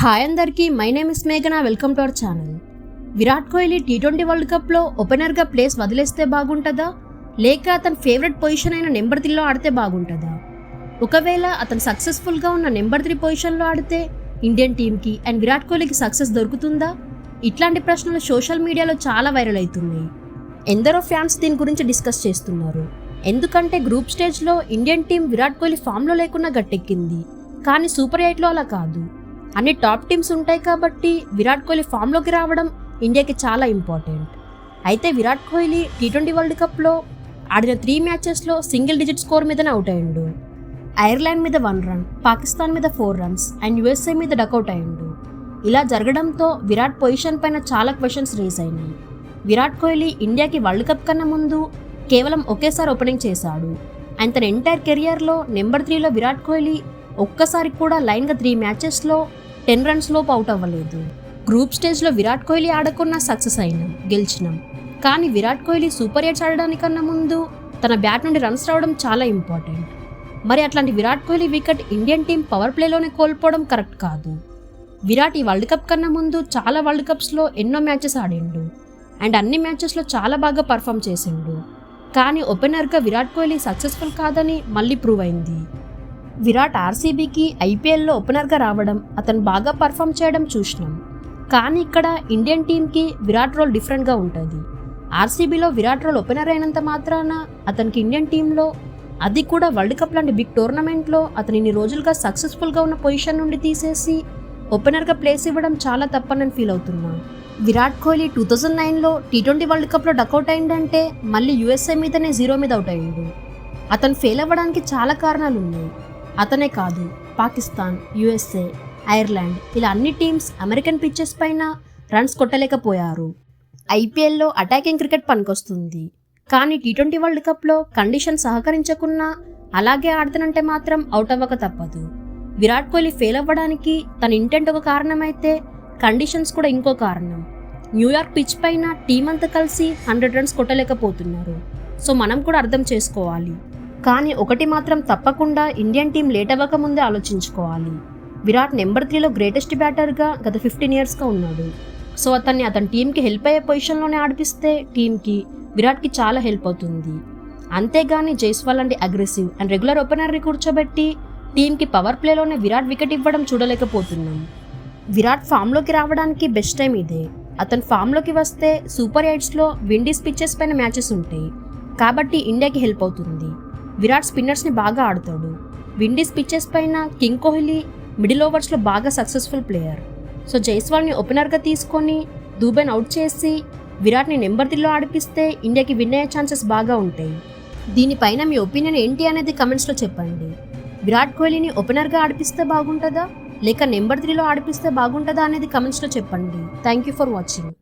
Hi అందరికీ, my name is మేఘనా. Welcome to our channel. Virat Kohli T20 world కప్లో ఓపెనర్గా ప్లేస్ వదిలేస్తే బాగుంటుందా, లేక అతని ఫేవరెట్ పొజిషన్ అయిన నెంబర్ 3లో ఆడితే బాగుంటుందా? ఒకవేళ అతను సక్సెస్ఫుల్గా ఉన్న నెంబర్ 3 పొజిషన్లో ఆడితే ఇండియన్ టీంకి అండ్ విరాట్ కోహ్లీకి సక్సెస్ దొరుకుతుందా? ఇట్లాంటి ప్రశ్నలు సోషల్ మీడియాలో చాలా వైరల్ అవుతున్నాయి. ఎందరో ఫ్యాన్స్ దీని గురించి డిస్కస్ చేస్తున్నారు. ఎందుకంటే గ్రూప్ స్టేజ్లో ఇండియన్ టీం విరాట్ కోహ్లీ ఫామ్లో లేకున్నా గట్టెక్కింది, కానీ సూపర్ 8లో అలా కాదు. అన్ని టాప్ టీమ్స్ ఉంటాయి కాబట్టి విరాట్ కోహ్లీ ఫామ్లోకి రావడం ఇండియాకి చాలా ఇంపార్టెంట్. అయితే విరాట్ కోహ్లీ టీ20 వరల్డ్ కప్లో ఆడిన 3 మ్యాచెస్లో సింగిల్ డిజిట్ స్కోర్ మీదనే అవుట్ అయ్యిండు. ఐర్లాండ్ మీద 1 రన్, పాకిస్తాన్ మీద 4 రన్స్ అండ్ యుఎస్ఏ మీద డకౌట్ అయ్యిండు. ఇలా జరగడంతో విరాట్ పొజిషన్ పైన చాలా క్వశ్చన్స్ రేజ్ అయినాయి. విరాట్ కోహ్లీ ఇండియాకి వరల్డ్ కప్ కన్నా ముందు కేవలం ఒకేసారి ఓపెనింగ్ చేశాడు. అండ్ తన ఎంటైర్ కెరియర్లో నెంబర్ 3లో విరాట్ కోహ్లీ ఒక్కసారి కూడా లైన్గా 3 మ్యాచెస్లో 10 రన్స్ లోపు అవుట్ అవ్వలేదు. గ్రూప్ స్టేజ్లో విరాట్ కోహ్లీ ఆడకున్నా సక్సెస్ అయినాం, గెలిచినాం. కానీ విరాట్ కోహ్లీ సూపర్ 8 ఆడడానికన్నా ముందు తన బ్యాట్ నుండి రన్స్ రావడం చాలా ఇంపార్టెంట్. మరి అట్లాంటి Virat Kohli wicket Indian team power ప్లేలోనే కోల్పోవడం కరెక్ట్ కాదు. విరాట్ ఈ వరల్డ్ కప్ కన్నా ముందు చాలా వరల్డ్ కప్స్లో ఎన్నో మ్యాచెస్ ఆడిండు అండ్ అన్ని మ్యాచెస్లో చాలా బాగా పర్ఫామ్ చేసిండు. కానీ ఓపెనర్గా విరాట్ కోహ్లీ సక్సెస్ఫుల్ కాదని మళ్ళీ ప్రూవ్ అయింది. విరాట్ ఆర్సీబీకి ఐపీఎల్లో ఓపెనర్గా రావడం, అతను బాగా పర్ఫామ్ చేయడం చూసినాం. కానీ ఇక్కడ ఇండియన్ టీంకి విరాట్ రోల్ డిఫరెంట్గా ఉంటుంది. ఆర్సీబీలో విరాట్ రోల్ ఓపెనర్ అయినంత మాత్రాన అతనికి ఇండియన్ టీంలో, అది కూడా వరల్డ్ కప్ లాంటి బిగ్ టోర్నమెంట్లో అతను ఇన్ని రోజులుగా సక్సెస్ఫుల్గా ఉన్న పొజిషన్ నుండి తీసేసి ఓపెనర్గా ప్లేస్ ఇవ్వడం చాలా తప్పనని ఫీల్ అవుతున్నా. విరాట్ కోహ్లీ 2009లో టీ20 వరల్డ్ కప్లో డకౌట్ అయిందంటే మళ్ళీ యుఎస్ఏ మీదనే 0 మీద అవుట్ అయ్యాడు. అతను ఫెయిల్ అవ్వడానికి చాలా కారణాలు ఉన్నాయి. అతనే కాదు, పాకిస్తాన్, యుఎస్ఏ, ఐర్లాండ్ ఇలా అన్ని టీమ్స్ అమెరికన్ పిచ్చెస్ పైన రన్స్ కొట్టలేకపోయారు. ఐపీఎల్లో అటాకింగ్ క్రికెట్ పనికొస్తుంది, కానీ టీ20 వరల్డ్ కప్లో కండిషన్ సహకరించకున్నా అలాగే ఆడుతానంటే మాత్రం అవుట్ అవ్వక తప్పదు. విరాట్ కోహ్లీ ఫెయిల్ అవ్వడానికి తన ఇంటెంట్ ఒక కారణమైతే కండిషన్స్ కూడా ఇంకో కారణం. న్యూయార్క్ పిచ్ పైన టీం అంతా కలిసి 100 రన్స్ కొట్టలేకపోతున్నారు. సో మనం కూడా అర్థం చేసుకోవాలి. కానీ ఒకటి మాత్రం తప్పకుండా ఇండియన్ టీం లేట్ అవ్వక ముందే ఆలోచించుకోవాలి. విరాట్ నెంబర్ 3లో గ్రేటెస్ట్ బ్యాటర్గా గత 15 ఇయర్స్గా ఉన్నాడు. సో అతని టీంకి హెల్ప్ అయ్యే పొజిషన్లోనే ఆడిపిస్తే టీంకి, విరాట్కి చాలా హెల్ప్ అవుతుంది. అంతేగాని జైస్వాల్ లాంటి అగ్రెసివ్ అండ్ రెగ్యులర్ ఓపెనర్ని కూర్చోబెట్టి టీంకి పవర్ ప్లేలోనే విరాట్ వికెట్ ఇవ్వడం చూడలేకపోతున్నాం. విరాట్ ఫామ్లోకి రావడానికి బెస్ట్ టైం ఇదే. అతను ఫామ్లోకి వస్తే సూపర్ 8లో విండీస్ పిచ్చెస్ పైన మ్యాచెస్ ఉంటాయి కాబట్టి ఇండియాకి హెల్ప్ అవుతుంది. విరాట్ స్పిన్నర్స్ని బాగా ఆడతాడు. విండీస్ పిచ్చెస్ పైన కింగ్ కోహ్లీ మిడిల్ ఓవర్స్లో బాగా సక్సెస్ఫుల్ ప్లేయర్. సో జైస్వాల్ని ఓపెనర్గా తీసుకొని దూబెన్ అవుట్ చేసి విరాట్ని నెంబర్ 3లో ఆడిపిస్తే ఇండియాకి విన్ అయ్యే ఛాన్సెస్ బాగా ఉంటాయి. దీనిపైన మీ ఒపీనియన్ ఏంటి అనేది కమెంట్స్లో చెప్పండి. విరాట్ కోహ్లీని ఓపెనర్గా ఆడిపిస్తే బాగుంటుందా, లేక నెంబర్ 3లో ఆడిపిస్తే బాగుంటుందా అనేది కమెంట్స్లో చెప్పండి. Thank you for watching.